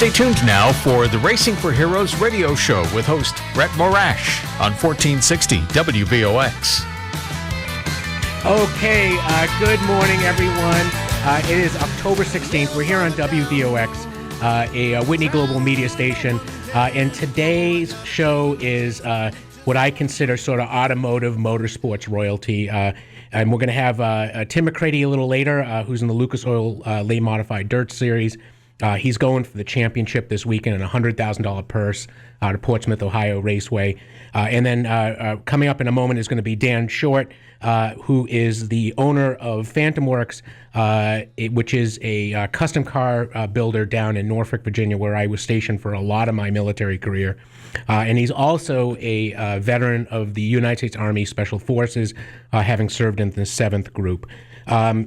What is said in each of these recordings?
Stay tuned now for the Racing for Heroes radio show with host Brett Morash on 1460 WVOX. Okay, good morning, everyone. It is October 16th. We're here on WVOX, a Whitney Global Media station, and today's show is what I consider sort of automotive motorsports royalty. And we're going to have Tim McCreadie a little later, who's in the Lucas Oil Late Modified Dirt Series. He's going for the championship this weekend and a $100,000 purse out of Portsmouth, Ohio Raceway. And then coming up in a moment is going to be Dan Short, who is the owner of FantomWorks, which is a custom car builder down in Norfolk, Virginia, where I was stationed for a lot of my military career. And he's also a veteran of the United States Army Special Forces, having served in the 7th Group.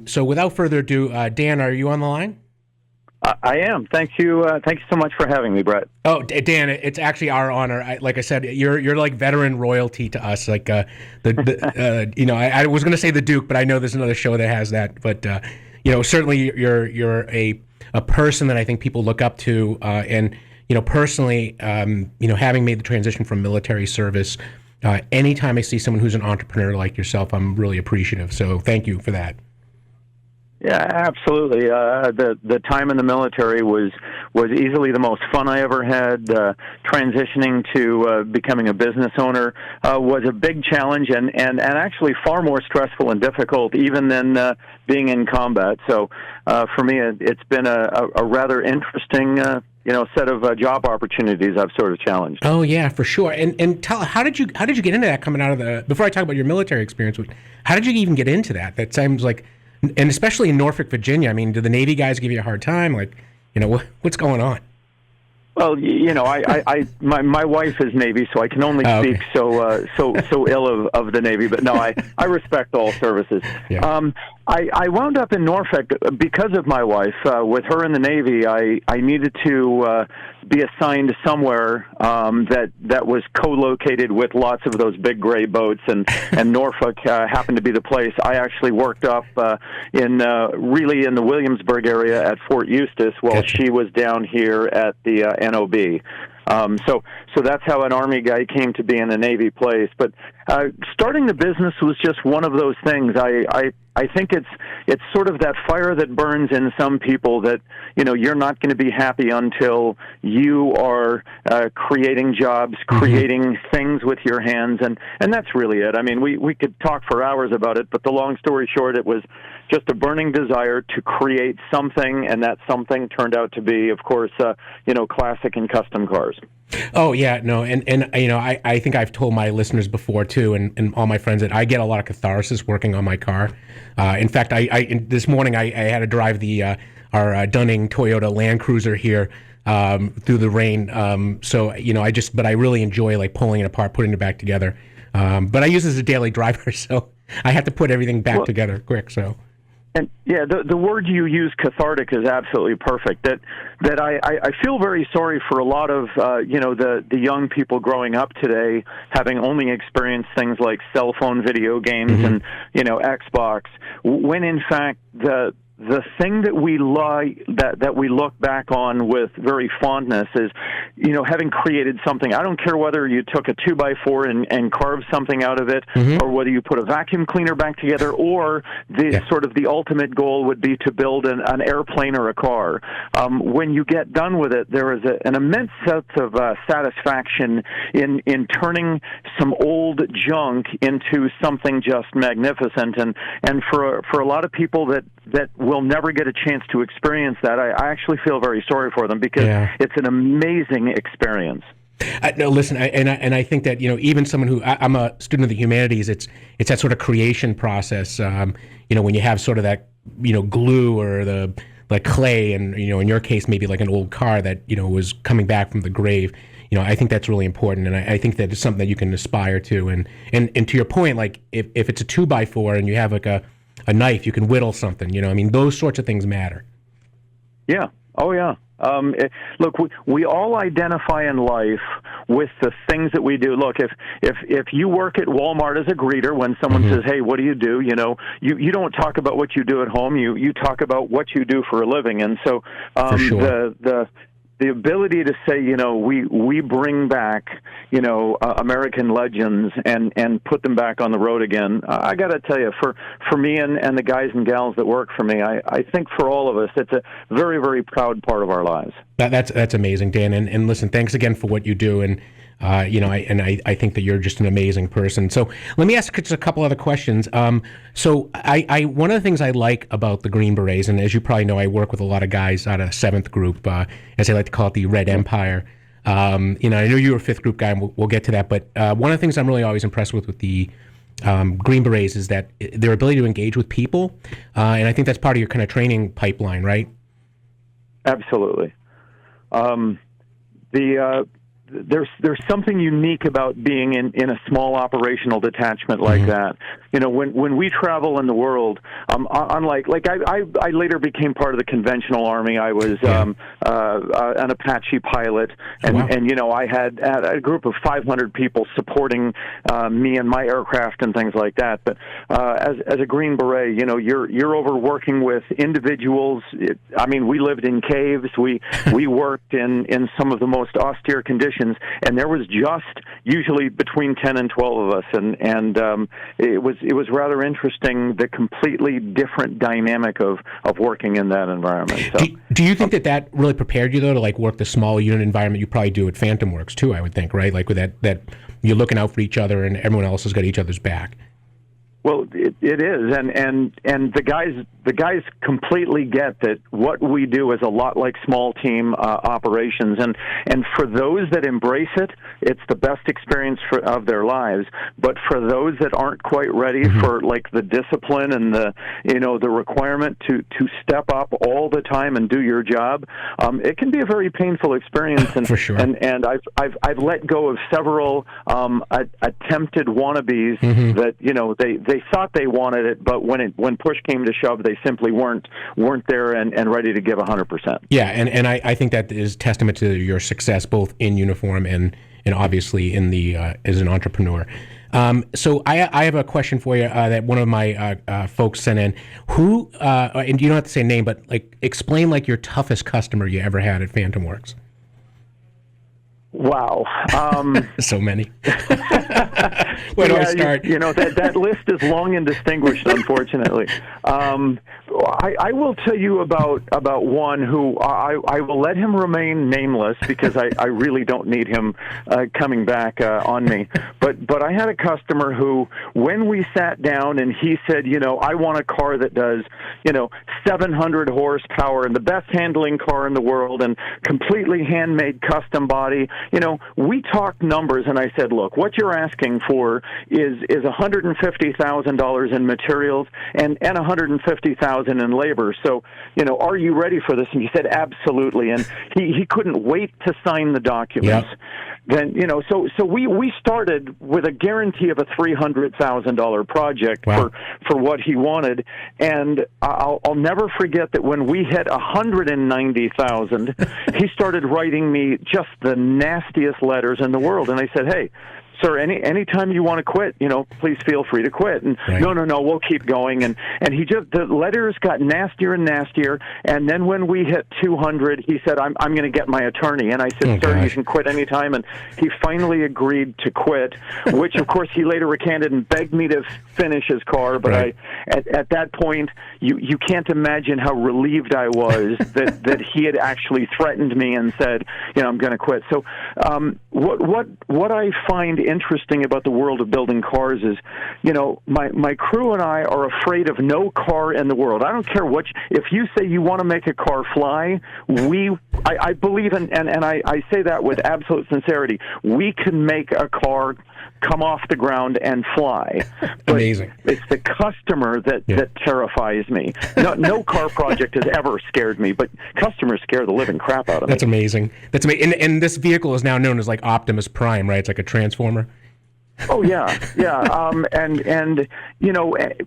So without further ado, Dan, are you on the line? I am. Thank you so much for having me, Brett. Oh, Dan, it's actually our honor. Like I said, you're like veteran royalty to us. Like I was going to say the Duke, but I know there's another show that has that. But certainly you're a person that I think people look up to. And personally, having made the transition from military service, anytime I see someone who's an entrepreneur like yourself, I'm really appreciative. So thank you for that. Yeah, absolutely. The time in the military was easily the most fun I ever had. Transitioning to becoming a business owner was a big challenge and actually far more stressful and difficult even than being in combat. So for me, it's been a rather interesting set of job opportunities I've sort of challenged. Oh yeah, for sure. And tell how did you get into that coming out of the? Before I talk about your military experience, how did you even get into that? That seems like. And especially in Norfolk, Virginia, I mean, do the Navy guys give you a hard time? Like, what's going on? Well, my wife is Navy, so I can only speak so ill of the Navy. But no, I respect all services. Yeah. I wound up in Norfolk because of my wife. With her in the Navy, I needed to be assigned somewhere that was co-located with lots of those big gray boats, and Norfolk happened to be the place. I actually worked up in the Williamsburg area at Fort Eustis while she was down here at the NOB. So that's how an Army guy came to be in a Navy place. But starting the business was just one of those things. I think it's sort of that fire that burns in some people that you're not going to be happy until you are creating jobs, creating things with your hands, and that's really it. I mean, we could talk for hours about it, but the long story short, it was just a burning desire to create something, and that something turned out to be, of course, classic and custom cars. Oh yeah, no, and I think I've told my listeners before too, and all my friends that I get a lot of catharsis working on my car. In fact, this morning I had to drive our Dunning Toyota Land Cruiser here through the rain. But I really enjoy like pulling it apart, putting it back together. But I use it as a daily driver, so I have to put everything back together quick. So. And yeah, the word you use, cathartic, is absolutely perfect. That I feel very sorry for a lot of the young people growing up today, having only experienced things like cell phone video games and Xbox, when in fact the thing that we that we look back on with very fondness is, having created something. I don't care whether you took a 2x4 and carved something out of it, or whether you put a vacuum cleaner back together, or sort of the ultimate goal would be to build an airplane or a car. When you get done with it, there is an immense sense of satisfaction in turning some old junk into something just magnificent. And for a lot of people that will never get a chance to experience that, I actually feel very sorry for them, because it's an amazing experience. No, listen, I think that even someone who I'm a student of the humanities, it's that sort of creation process. When you have sort of that glue or the like clay, and in your case maybe like an old car that was coming back from the grave. I think that's really important, and I think that it's something that you can aspire to. And to your point, like if it's a 2x4 and you have like a knife, you can whittle something. Those sorts of things matter. Yeah. Oh, yeah. Look, we all identify in life with the things that we do. Look, if you work at Walmart as a greeter, when someone says, "Hey, what do?" you don't talk about what you do at home. You talk about what you do for a living. And so for sure. the ability to say, we bring back, American legends and put them back on the road again. I got to tell you, for me and the guys and gals that work for me, I think for all of us, it's a very, very proud part of our lives. That's amazing, Dan. And listen, thanks again for what you do. And I think that you're just an amazing person. So let me ask just a couple other questions. So one of the things I like about the Green Berets, and as you probably know, I work with a lot of guys out of 7th Group, as they like to call it, the Red Empire. I know you're a 5th Group guy, and we'll get to that. But one of the things I'm really always impressed with the Green Berets is that their ability to engage with people, and I think that's part of your kind of training pipeline, right? Absolutely. There's something unique about being in a small operational detachment like that. When we travel in the world, unlike I later became part of the conventional army. I was an Apache pilot, and I had a group of 500 people supporting me and my aircraft and things like that. But as a Green Beret, you're over working with individuals. We lived in caves. We worked in some of the most austere conditions. And there was just usually between 10 and 12 of us, and it was rather interesting, the completely different dynamic of working in that environment. So, do you think that really prepared you though to work the small unit environment you probably do at FantomWorks too? I would think, right? With that you're looking out for each other and everyone else has got each other's back. Well, it is, and the guys completely get that what we do is a lot like small team operations, and for those that embrace it, it's the best experience of their lives. But for those that aren't quite ready for the discipline and the requirement to step up all the time and do your job, it can be a very painful experience. And for sure. And I've let go of several attempted wannabes that they thought they wanted it, but when push came to shove, they simply weren't there and ready to give 100%. Yeah, and I think that is testament to your success both in uniform and obviously in the as an entrepreneur. So I have a question for you that one of my folks sent in. Who and you don't have to say name, but explain your toughest customer you ever had at FantomWorks. Wow. So many. Where do I start? That list is long and distinguished, unfortunately. I will tell you about one who I will let him remain nameless because I really don't need him coming back on me. But I had a customer who, when we sat down and he said, I want a car that does, 700 horsepower and the best handling car in the world and completely handmade custom body. We talked numbers, and I said, look, what you're asking for is $150,000 in materials and $150,000 in labor. So, are you ready for this? And he said, absolutely. And he couldn't wait to sign the documents. Yep. Then, so we started with a guarantee of a $300,000 project Wow. for what he wanted. And I'll never forget that when we hit $190,000, he started writing me just the nastiest letters in the world. And I said, hey, sir, anytime you want to quit, please feel free to quit. And right. No, we'll keep going. And the letters got nastier and nastier. And then when we hit 200, he said, I'm going to get my attorney. And I said, sir, you can quit anytime. And he finally agreed to quit, which of course he later recanted and begged me to finish his car. But right. At that point, you can't imagine how relieved I was that he had actually threatened me and said, I'm going to quit. So what I find interesting about the world of building cars is, my crew and I are afraid of no car in the world. I don't care if you say you want to make a car fly, I believe and I say that with absolute sincerity. We can make a car come off the ground and fly. Amazing. It's the customer that terrifies me. No car project has ever scared me, but customers scare the living crap out of me. That's amazing. That's amazing. And this vehicle is now known as Optimus Prime, right? It's like a transformer. Oh yeah. And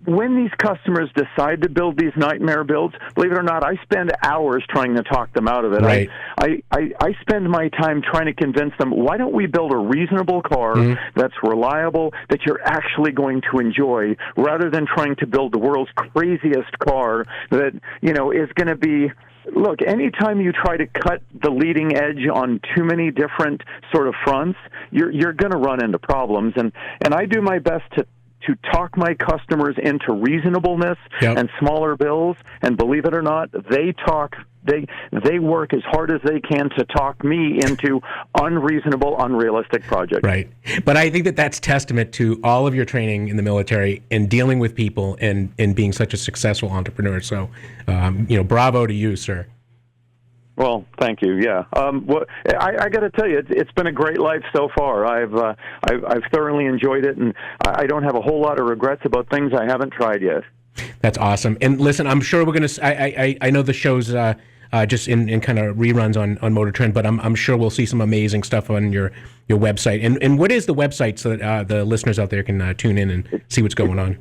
when these customers decide to build these nightmare builds, believe it or not, I spend hours trying to talk them out of it. Right. I spend my time trying to convince them, why don't we build a reasonable car that's reliable, that you're actually going to enjoy, rather than trying to build the world's craziest car that is going to be Look, anytime you try to cut the leading edge on too many different sort of fronts, you're going to run into problems. And I do my best to talk my customers into reasonableness and smaller bills. And believe it or not, they work as hard as they can to talk me into unreasonable, unrealistic projects. Right. But I think that's testament to all of your training in the military and dealing with people and being such a successful entrepreneur. So, bravo to you, sir. Well, thank you. Yeah. I got to tell you, it's been a great life so far. I've thoroughly enjoyed it, and I don't have a whole lot of regrets about things I haven't tried yet. That's awesome. And listen, I'm sure we're going to. I know the show's just in kind of reruns on Motor Trend, but I'm sure we'll see some amazing stuff on your website. And what is the website so that the listeners out there can tune in and see what's going on?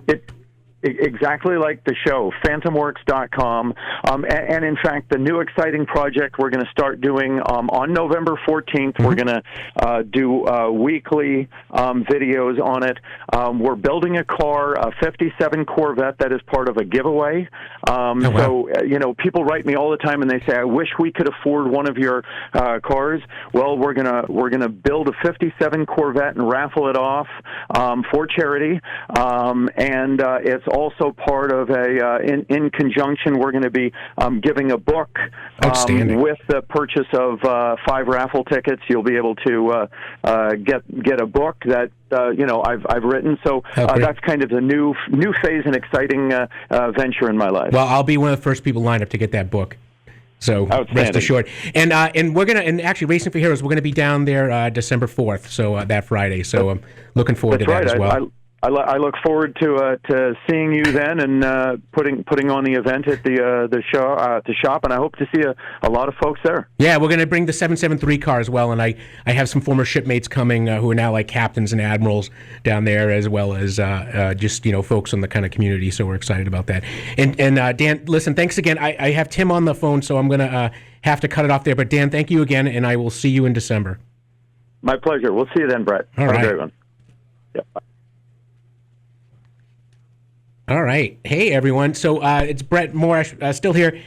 Exactly like the show, FantomWorks.com. And in fact, the new exciting project we're going to start doing on November 14th, we're going to do weekly videos on it. We're building a car, a 57 Corvette that is part of a giveaway. So, people write me all the time and they say, I wish we could afford one of your cars. Well, we're gonna build a 57 Corvette and raffle it off for charity. And it's also part of in conjunction, we're going to be giving a book with the purchase of 5 raffle tickets. You'll be able to get a book that I've written. So that's kind of the new phase and exciting venture in my life. Well, I'll be one of the first people lined up to get that book. So rest assured. And we're actually Racing for Heroes, we're gonna be down there December 4th, so that Friday. So I'm looking forward to that as well. I look forward to seeing you then and putting on the event at the show at the shop, and I hope to see a lot of folks there. Yeah, we're going to bring the 773 car as well, and I have some former shipmates coming who are now like captains and admirals down there, as well as just folks in the kind of community. So we're excited about that. And Dan, listen, thanks again. I have Tim on the phone, so I'm going to have to cut it off there. But Dan, thank you again, and I will see you in December. My pleasure. We'll see you then, Brett. All right. Have a great one. Yep. All right. Hey, everyone. So it's Brett Morash still here.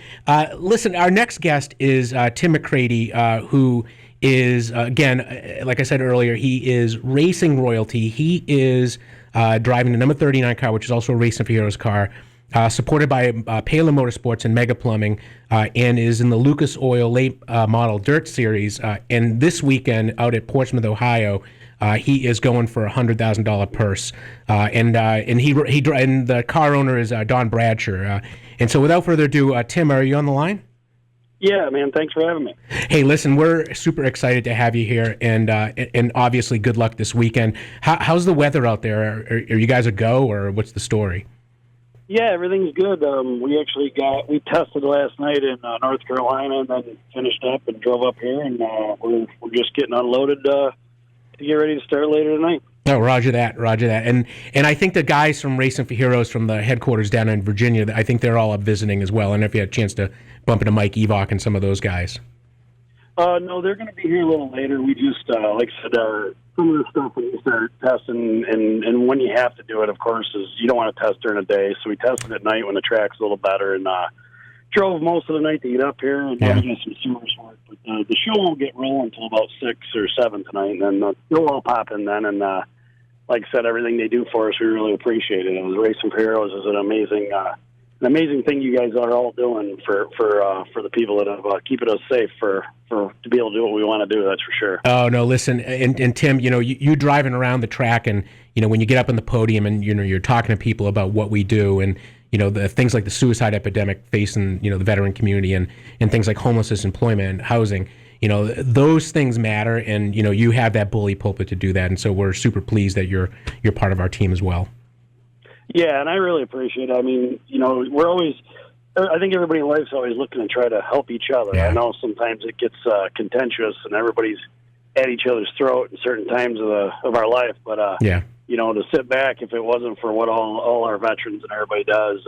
Listen, our next guest is Tim McCreadie, who is, again, like I said earlier, he is racing royalty. He is driving the number 39 car, which is also a Racing for Heroes car, supported by Paylor Motorsports and Mega Plumbing, and is in the Lucas Oil late model dirt series. And this weekend out at Portsmouth, Ohio, he is going for $100,000 purse, and the car owner is Don Bradshaw. And so, without further ado, Tim, are you on the line? Yeah, man. Thanks for having me. Hey, listen, we're super excited to have you here, and obviously, good luck this weekend. How's the weather out there? Are you guys a go, or what's the story? Yeah, everything's good. We tested last night in North Carolina, and then finished up and drove up here, and we're just getting unloaded to get ready to start later tonight. Oh, roger that. And I think the guys from Racing for Heroes from the headquarters down in Virginia, I think they're all up visiting as well. I don't know if you had a chance to bump into Mike Evok and some of those guys. No, they're going to be here a little later. We just, like I said, some of the stuff when you start testing, and when you have to do it, of course, is you don't want to test during the day. So we tested at night when the track's a little better, and drove most of the night to get up here and get some service work. But the show won't get rolling until about 6 or 7 tonight, and then they'll all pop in then. And like I said, everything they do for us, we really appreciate it. And Racing for Heroes is an amazing thing you guys are all doing for the people that have keeping us safe to be able to do what we want to do. That's for sure. Oh no, listen, and Tim, you driving around the track, and when you get up on the podium and you're talking to people about what we do, and the things like the suicide epidemic facing the veteran community, and things like homelessness, employment, and housing. Those things matter, and you have that bully pulpit to do that, and so we're super pleased that you're part of our team as well. Yeah, and I really appreciate it. I mean, we're always, I think everybody in life is always looking to try to help each other. Yeah. I know sometimes it gets contentious and everybody's at each other's throat in certain times of our life, but to sit back, if it wasn't for what all our veterans and everybody does,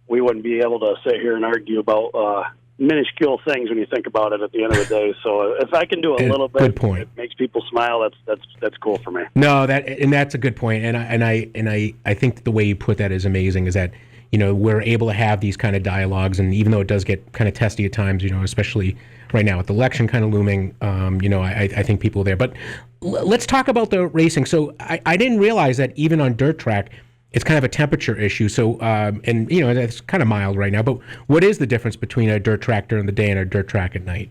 we wouldn't be able to sit here and argue about minuscule things when you think about it at the end of the day. So if I can do a little bit, good point. It makes people smile. That's cool for me. No, that's a good point, and I think that the way you put that is amazing. Is that we're able to have these kind of dialogues. And even though it does get kind of testy at times, especially right now with the election kind of looming, I think people are there. But let's talk about the racing. So I didn't realize that even on dirt track, it's kind of a temperature issue. So, it's kind of mild right now. But what is the difference between a dirt track during the day and a dirt track at night?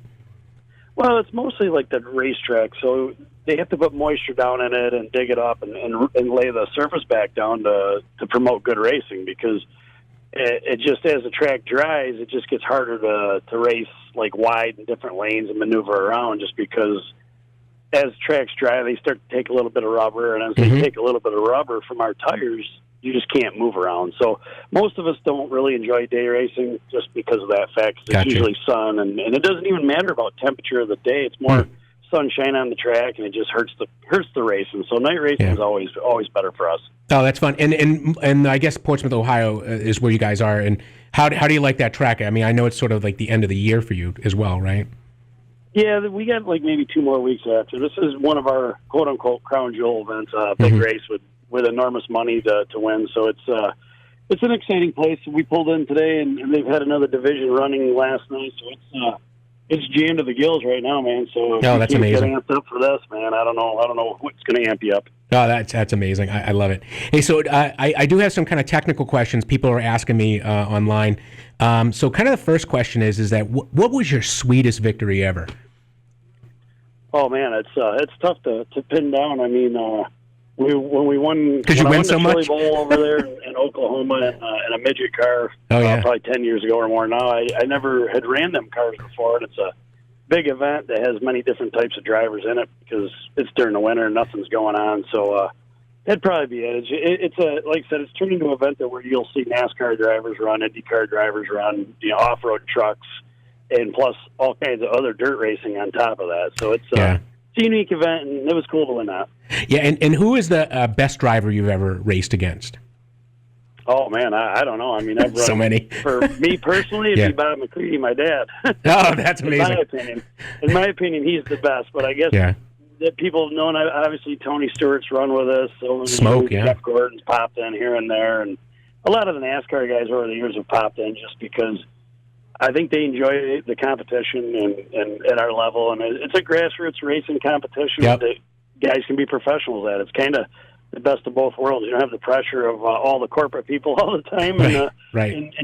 Well, it's mostly like the racetrack. So they have to put moisture down in it and dig it up and lay the surface back down to promote good racing, because it just, as the track dries, it just gets harder to race like wide in different lanes and maneuver around, just because as tracks dry, they start to take a little bit of rubber, and as they take a little bit of rubber from our tires, you just can't move around. So most of us don't really enjoy day racing just because of that fact. It's usually sun, and it doesn't even matter about temperature of the day. It's more sunshine on the track, and it just hurts the racing. So night racing is always better for us. Oh, that's fun. And I guess Portsmouth, Ohio is where you guys are. And how do you like that track? I mean, I know it's sort of like the end of the year for you as well, right? Yeah, we got like maybe 2 more weeks after. This is one of our quote unquote crown jewel events, big race with enormous money to win. So it's an exciting place. We pulled in today, and they've had another division running last night. So it's jammed to the gills right now, man. So that's amazing. Getting amped up for this, man. I don't know what's going to amp you up. Oh, that's amazing. I love it. Hey, so I do have some kind of technical questions people are asking me online. So kind of the first question is that what was your sweetest victory ever? Oh man, it's tough to pin down. I mean, when we won, because you win so the much. Chili Bowl over there in Oklahoma in a midget car, probably 10 years ago or more now. I never had ran them cars before, and it's a big event that has many different types of drivers in it because it's during the winter and nothing's going on. So that'd probably be it. It's like I said, it's turned into an event where you'll see NASCAR drivers run, IndyCar drivers run, off-road trucks, and plus all kinds of other dirt racing on top of that. So it's a unique event, and it was cool to win that. Yeah, and who is the best driver you've ever raced against? Oh, man, I don't know. I mean, I've run so many. For me personally, it'd be Bob McCreadie, my dad. Oh, that's amazing. In my opinion, he's the best. But I guess that people have known, obviously, Tony Stewart's run with us. So Jeff Gordon's popped in here and there. And a lot of the NASCAR guys over the years have popped in just because I think they enjoy the competition and at our level. And it's a grassroots racing competition that guys can be professionals at. It's kind of the best of both worlds. You don't have the pressure of all the corporate people all the time, and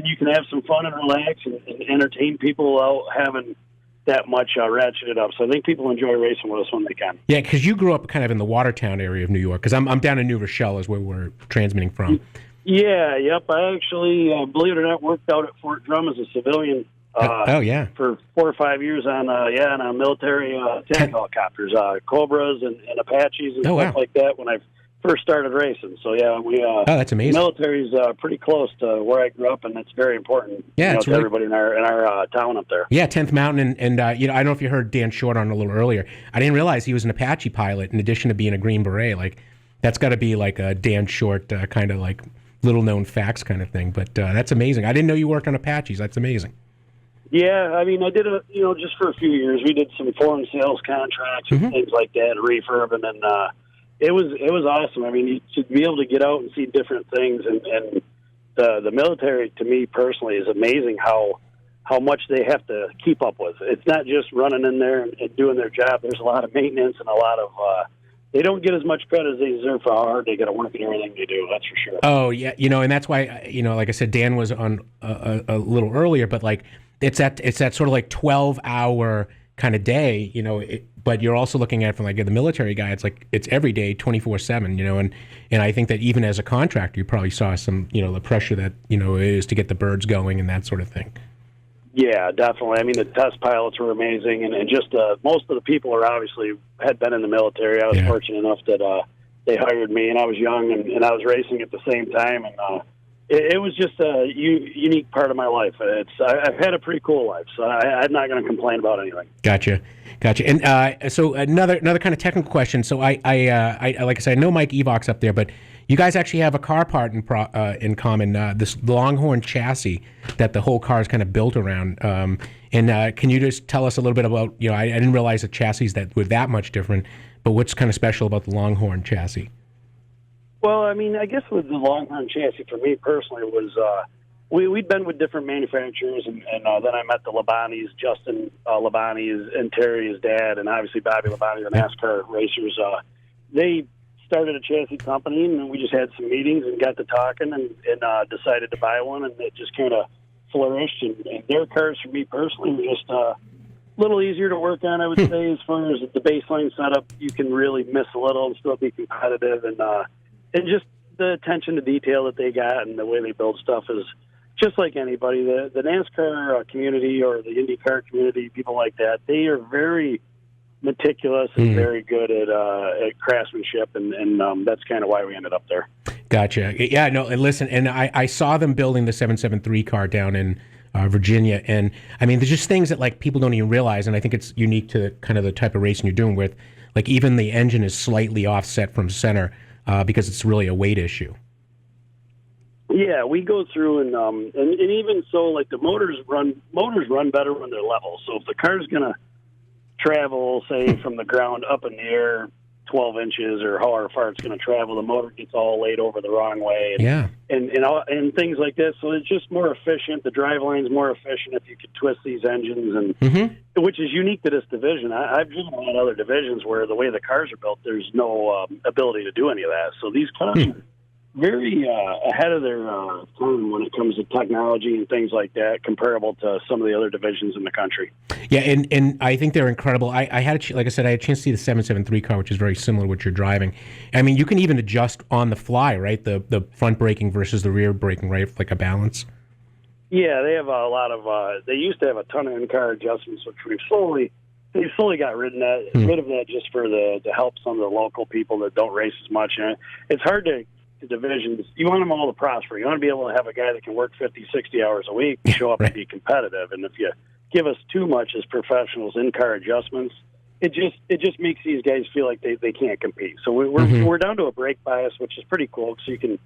you can have some fun and relax and entertain people without having that much ratcheted up. So I think people enjoy racing with us when they can. Yeah, because you grew up kind of in the Watertown area of New York, because I'm down in New Rochelle is where we're transmitting from. Yeah, yep. I actually, believe it or not, worked out at Fort Drum as a civilian for 4 or 5 years on military tank helicopters, Cobras and Apaches and stuff like that when I first started racing. So that's amazing. The military's pretty close to where I grew up, and it's very important to everybody in our town up there. Yeah, 10th Mountain, and I don't know if you heard Dan Short on a little earlier. I didn't realize he was an Apache pilot in addition to being a Green Beret. Like, that's got to be like a Dan Short kind of like little known facts kind of thing. But that's amazing. I didn't know you worked on Apaches. That's amazing. Yeah, I mean, I did just for a few years. We did some foreign sales contracts and things like that, refurb, and then it was awesome. I mean, to be able to get out and see different things, and the military, to me personally, is amazing how much they have to keep up with. It's not just running in there and doing their job. There's a lot of maintenance and a lot of they don't get as much credit as they deserve for how hard they got to work at everything they do. That's for sure. Oh yeah, and that's why like I said, Dan was on a little earlier, but like. It's that sort of like 12-hour kind of day, but you're also looking at it from like the military guy. It's like it's every day, 24/7, and I think that even as a contractor, you probably saw some, the pressure that it is to get the birds going and that sort of thing. Yeah, definitely. I mean, the test pilots were amazing, and just most of the people had been in the military. I was fortunate enough that they hired me, and I was young, and I was racing at the same time, and it was just a unique part of my life. I've had a pretty cool life, so I'm not going to complain about anything. Gotcha. And so another kind of technical question. So I like I said, I know Mike Evox up there, but you guys actually have a car part in common. This Longhorn chassis that the whole car is kind of built around. And can you just tell us a little bit about? I didn't realize the chassis that were that much different. But what's kind of special about the Longhorn chassis? Well, I mean, I guess with the Longhorn chassis, for me personally, was we'd been with different manufacturers, and then I met the Labanis, Justin Labani and Terry, his dad, and obviously Bobby Labani, the NASCAR racers. They started a chassis company, and we just had some meetings and got to talking and decided to buy one, and it just kind of flourished. And their cars, for me personally, were just a little easier to work on, I would say, as far as the baseline setup. You can really miss a little and still be competitive, and just the attention to detail that they got and the way they build stuff is just like anybody. The NASCAR community or the IndyCar community, people like that, they are very meticulous and very good at craftsmanship, and that's kind of why we ended up there. Gotcha. Yeah, no, and listen, and I saw them building the 773 car down in Virginia, and I mean, there's just things that like people don't even realize, and I think it's unique to kind of the type of racing you're doing with, like even the engine is slightly offset from center because it's really a weight issue. Yeah, we go through and even so, like the motors run better when they're level. So if the car's gonna travel, say from the ground up in the air 12 inches or however far it's going to travel, the motor gets all laid over the wrong way, and things like this. So it's just more efficient. The drive line's more efficient if you could twist these engines, and which is unique to this division. I've driven a lot of other divisions where the way the cars are built, there's no ability to do any of that. So these cars are very ahead of their time when it comes to technology and things like that, comparable to some of the other divisions in the country. Yeah, and I think they're incredible. I had, like I said, I had a chance to see the 773 car, which is very similar to what you're driving. I mean, you can even adjust on the fly, right? The front braking versus the rear braking, right? Like a balance. Yeah, they have a lot of. They used to have a ton of in-car adjustments, which we've slowly got rid of that just for to help some of the local people that don't race as much. And it's hard to. The divisions, you want them all to prosper. You want to be able to have a guy that can work 50, 60 hours a week and show up and be competitive. And if you give us too much as professionals in-car adjustments, it just makes these guys feel like they can't compete. So we're down to a brake bias, which is pretty cool. So you can,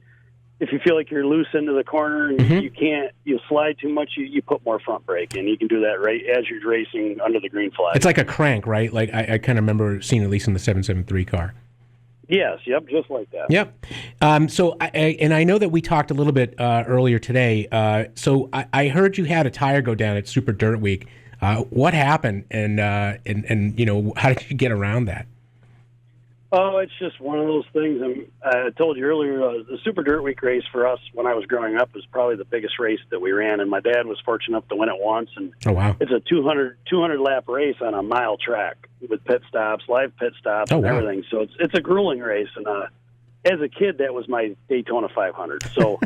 if you feel like you're loose into the corner and you slide too much, you put more front brake in. You can do that right as you're racing under the green flag. It's like a crank, right? Like I kind of remember seeing, at least in the 773 car. Yes, yep, just like that. Yep. So I know that we talked a little bit earlier today. So I heard you had a tire go down at Super Dirt Week. What happened, and you know, how did you get around that? Oh, it's just one of those things. I told you earlier, the Super Dirt Week race for us when I was growing up was probably the biggest race that we ran, and my dad was fortunate enough to win it once. And oh, wow. It's a 200 lap race on a mile track with pit stops, live pit stops, and everything. So it's a grueling race. And as a kid, that was my Daytona 500. So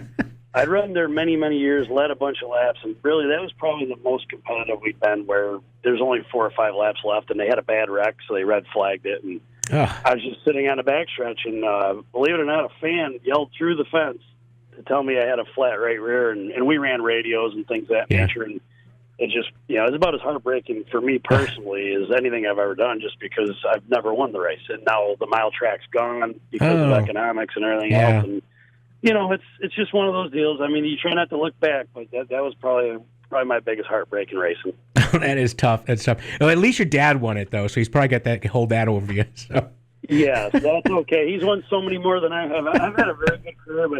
I'd run there many, many years, led a bunch of laps, and really that was probably the most competitive we've been, where there's only 4 or 5 laps left, and they had a bad wreck, so they red flagged it. And I was just sitting on the backstretch, and believe it or not, a fan yelled through the fence to tell me I had a flat right rear, and we ran radios and things of that nature, and it just, you know, it's about as heartbreaking for me personally as anything I've ever done, just because I've never won the race, and now the mile track's gone because of economics and everything else, and you know, it's just one of those deals. I mean, you try not to look back, but that was probably my biggest heartbreak in racing. That is tough. That's tough. Well, at least your dad won it, though, so he's probably got that, hold that over you. So. Yes, that's okay. He's won so many more than I have. I've had a very good career, but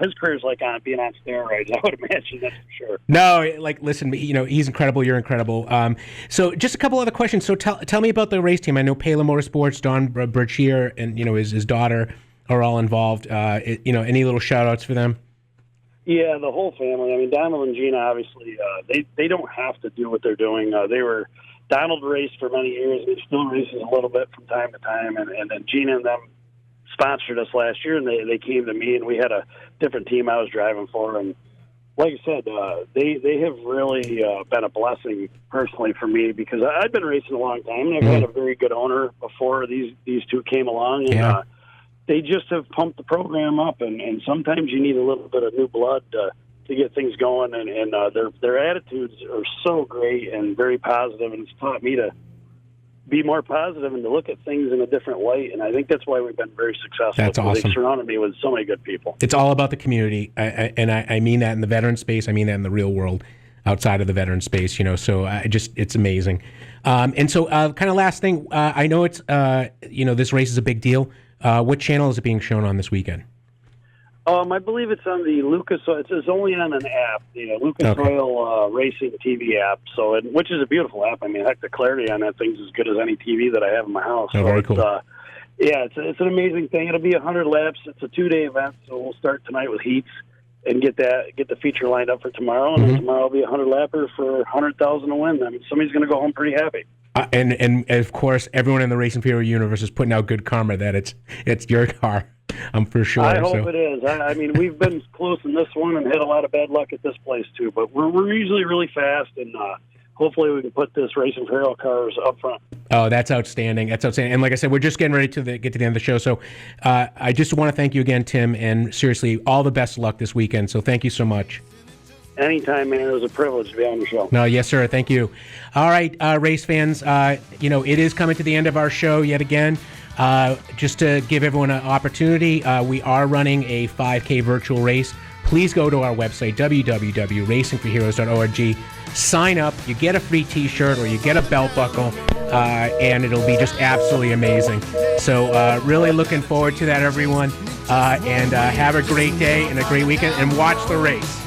his career's like being on steroids, I would imagine, that's for sure. No, like, listen, you know, he's incredible. You're incredible. So just a couple other questions. So tell me about the race team. I know Paylor Motorsports, Don Brashear, and, you know, his daughter are all involved. You know, any little shout-outs for them? Yeah, the whole family. I mean, Donald and Gina, obviously, they don't have to do what they're doing. Donald raced for many years, and he still races a little bit from time to time. And then Gina and them sponsored us last year, and they came to me, and we had a different team I was driving for. And like I said, they have really been a blessing personally for me, because I've been racing a long time, and I've had a very good owner before these two came along. And, they just have pumped the program up, and sometimes you need a little bit of new blood to get things going, and their attitudes are so great and very positive, and it's taught me to be more positive and to look at things in a different light, and I think that's why we've been very successful. That's awesome. They've surrounded me with so many good people. It's all about the community, and I mean that in the veteran space, I mean that in the real world, outside of the veteran space, you know, so it's amazing. And so kind of last thing, I know it's, you know, this race is a big deal. What channel is it being shown on this weekend? I believe it's on the Lucas. It's only on an app, the Lucas Oil Racing TV app. So, which is a beautiful app. I mean, heck, the clarity on that thing's as good as any TV that I have in my house. Oh, so very cool. It's an amazing thing. It'll be 100 laps. It's a 2-day event, so we'll start tonight with heats and get the feature lined up for tomorrow. And then tomorrow will be a 100-lapper for $100,000 to win. I mean, somebody's going to go home pretty happy. And of course, everyone in the Racing Hero universe is putting out good karma that it's your car. I'm for sure. I hope it is. I mean, we've been close in this one and had a lot of bad luck at this place too. But we're usually really fast, and hopefully we can put this Racing Hero cars up front. Oh, that's outstanding. That's outstanding. And like I said, we're just getting ready to get to the end of the show. So I just want to thank you again, Tim, and seriously, all the best of luck this weekend. So thank you so much. Anytime, man. It was a privilege to be on the show. No, yes, sir. Thank you. All right, race fans, it is coming to the end of our show yet again. Just to give everyone an opportunity, we are running a 5K virtual race. Please go to our website, www.racingforheroes.org. Sign up. You get a free T-shirt or you get a belt buckle, and it'll be just absolutely amazing. So really looking forward to that, everyone. And have a great day and a great weekend, and watch the race.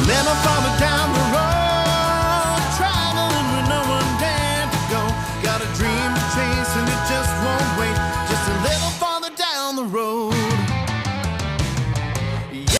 Let 'em follow down.